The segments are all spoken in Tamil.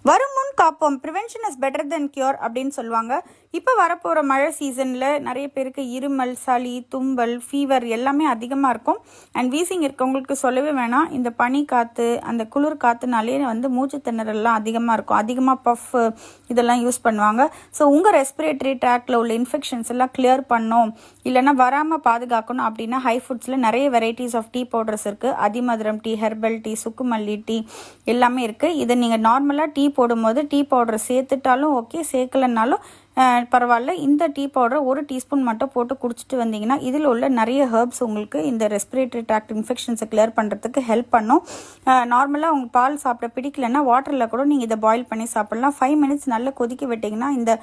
வரும் முன் காப்போம், prevention is better then cure அப்படின்னு சொல்லுவாங்க. இப்போ வரப்போகிற மழை சீசனில் நிறைய பேருக்கு இருமல், சளி, தும்பல், ஃபீவர் எல்லாமே அதிகமாக இருக்கும். அண்ட் வீசிங் இருக்கவங்களுக்கு சொல்லவே வேணாம். இந்த பனி காற்று, அந்த குளிர் காற்றுனாலே மூச்சு திணறல்லாம் அதிகமாக இருக்கும். அதிகமாக பஃப் இதெல்லாம் யூஸ் பண்ணுவாங்க. ஸோ உங்கள் ரெஸ்பிரேட்டரி ட்ராக்டில் உள்ள இன்ஃபெக்ஷன்ஸ் எல்லாம் கிளியர் பண்ணோம், இல்லைன்னா வராமல் பாதுகாக்கணும் அப்படின்னா ஹை ஃபுட்ஸில் நிறைய வெரைட்டிஸ் ஆஃப் டீ பவுடர்ஸ் இருக்குது. அதிமதுரம் டீ, ஹெர்பல் டீ, சுக்குமல்லி டீ எல்லாமே இருக்குது. இதை நீங்கள் நார்மலாக டீ போடும்போது டீ பவுடர் சேர்த்துட்டாலும் ஓகே, சேர்க்கலனாலும் பரவாயில்ல. இந்த டீ பவுடரை 1 டீஸ்பூன் மட்டும் போட்டு குடிச்சிட்டு வந்தீங்கன்னா இதில் உள்ள நிறைய ஹெர்ப்ஸ் உங்களுக்கு இந்த ரெஸ்பிரேட்டரி ட்ராக்ட் இன்ஃபெக்ஷன்ஸை கிளியர் பண்ணுறதுக்கு ஹெல்ப் பண்ணும். நார்மலாக உங்களுக்கு பால் சாப்பிட பிடிக்கலன்னா வாட்டரில் கூட நீங்கள் இதை பாயில் பண்ணி சாப்பிட்லாம். 5 மினிட்ஸ் நல்லா கொதிக்க விட்டிங்கன்னா இந்த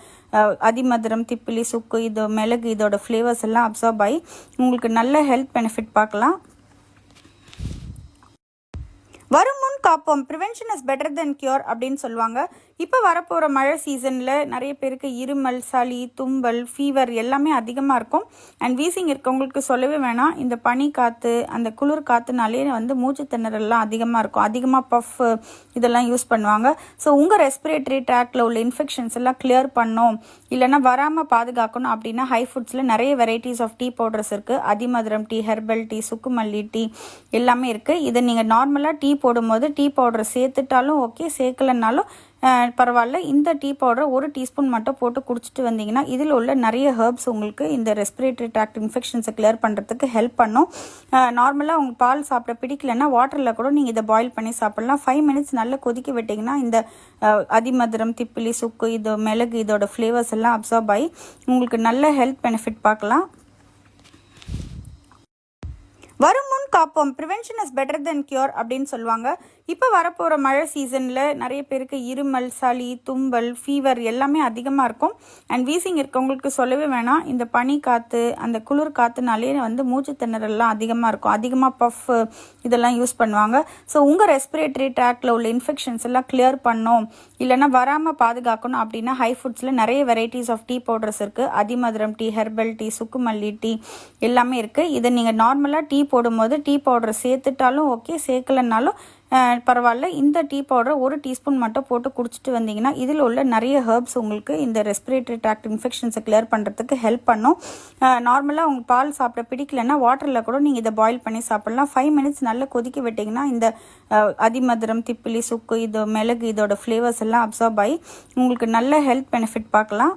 அதிமதுரம், திப்பிலி, சுக்கு, இது மிளகு இதோட ஃப்ளேவர்ஸ் எல்லாம் அப்சார்ப் ஆகி உங்களுக்கு நல்ல ஹெல்த் பெனிஃபிட் பார்க்கலாம். வரும் முன் காப்போம், prevention is better then cure அப்படின்னு சொல்லுவாங்க. இப்போ வரப்போகிற மழை சீசனில் நிறைய பேருக்கு இருமல், சளி, தும்பல், ஃபீவர் எல்லாமே அதிகமாக இருக்கும். அண்ட் வீசிங் இருக்கவங்களுக்கு சொல்லவே வேணாம். இந்த பனி காற்று, அந்த குளிர் காற்றுனாலே மூச்சு திணறல்லாம் அதிகமாக இருக்கும். அதிகமாக பஃப் இதெல்லாம் யூஸ் பண்ணுவாங்க. ஸோ உங்கள் ரெஸ்பிரேட்டரி ட்ராக்டில் உள்ள இன்ஃபெக்ஷன்ஸ் எல்லாம் கிளியர் பண்ணோம், இல்லைன்னா வராமல் பாதுகாக்கணும் அப்படின்னா ஹை ஃபுட்ஸில் நிறைய வெரைட்டிஸ் ஆஃப் டீ பவுடர்ஸ் இருக்குது. அதிமதுரம் டீ, ஹெர்பல் டீ, சுக்குமல்லி டீ எல்லாமே இருக்குது. இதை நீங்கள் நார்மலாக டீ போடும்போது டீ பவுடர் சேர்த்துட்டாலும் ஓகே, சேர்க்கலனாலும் பரவாயில்ல. இந்த டீ பவுடரை 1 டீஸ்பூன் மட்டும் போட்டு குடிச்சிட்டு வந்தீங்கன்னா இதில் உள்ள நிறைய ஹெர்ப்ஸ் உங்களுக்கு இந்த ரெஸ்பிரேட்டரி ட்ராக்ட் இன்ஃபெக்ஷன்ஸை கிளியர் பண்ணுறதுக்கு ஹெல்ப் பண்ணும். நார்மலாக உங்களுக்கு பால் சாப்பிட பிடிக்கலன்னா வாட்டரில் கூட நீங்கள் இதை பாயில் பண்ணி சாப்பிட்லாம். 5 மினிட்ஸ் நல்லா கொதிக்க விட்டிங்கன்னா இந்த அதிமதுரம், திப்பிலி, சுக்கு, இது மிளகு இதோட ஃப்ளேவர்ஸ் எல்லாம் அப்சார்ப் ஆகி உங்களுக்கு நல்ல ஹெல்த் பெனிஃபிட் பார்க்கலாம். வரும் முன் காப்போம், prevention is better then cure அப்படின்னு சொல்லுவாங்க. இப்போ வரப்போகிற மழை சீசனில் நிறைய பேருக்கு இருமல், சளி, தும்பல், ஃபீவர் எல்லாமே அதிகமாக இருக்கும். அண்ட் வீசிங் இருக்கவங்களுக்கு சொல்லவே வேணாம். இந்த பனி காற்று, அந்த குளிர் காற்றுனாலே மூச்சு திணறல்லாம் அதிகமாக இருக்கும். அதிகமாக பஃப் இதெல்லாம் யூஸ் பண்ணுவாங்க. ஸோ உங்கள் ரெஸ்பிரேட்டரி ட்ராக்டில் உள்ள இன்ஃபெக்ஷன்ஸ் எல்லாம் கிளியர் பண்ணோம், இல்லைன்னா வராமல் பாதுகாக்கணும் அப்படின்னா ஹை ஃபுட்ஸில் நிறைய வெரைட்டிஸ் ஆஃப் டீ பவுடர்ஸ் இருக்குது. அதிமதுரம் டீ, ஹெர்பல் டீ, சுக்குமல்லி டீ எல்லாமே இருக்குது. இதை நீங்கள் நார்மலாக டீ போடும்போது டீ பவுடர் சேர்த்துட்டாலும் ஓகே, சேர்க்கலனாலும் பரவாயில்ல. இந்த டீ பவுடரை 1 டீஸ்பூன் மட்டும் போட்டு குடிச்சிட்டு வந்தீங்கன்னா இதில் உள்ள நிறைய ஹெர்ப்ஸ் உங்களுக்கு இந்த ரெஸ்பிரேட்டரி ட்ராக்ட் இன்ஃபெக்ஷன்ஸை கிளியர் பண்ணுறதுக்கு ஹெல்ப் பண்ணும். நார்மலாக உங்களுக்கு பால் சாப்பிட பிடிக்கலன்னா வாட்டரில் கூட நீங்கள் இதை பாயில் பண்ணி சாப்பிட்லாம். 5 மினிட்ஸ் நல்லா கொதிக்க விட்டிங்கன்னா இந்த அதிமதுரம், திப்பிலி, சுக்கு, இது மிளகு இதோட ஃப்ளேவர்ஸ் எல்லாம் அப்சார்ப் ஆகி உங்களுக்கு நல்ல ஹெல்த் பெனிஃபிட் பார்க்கலாம்.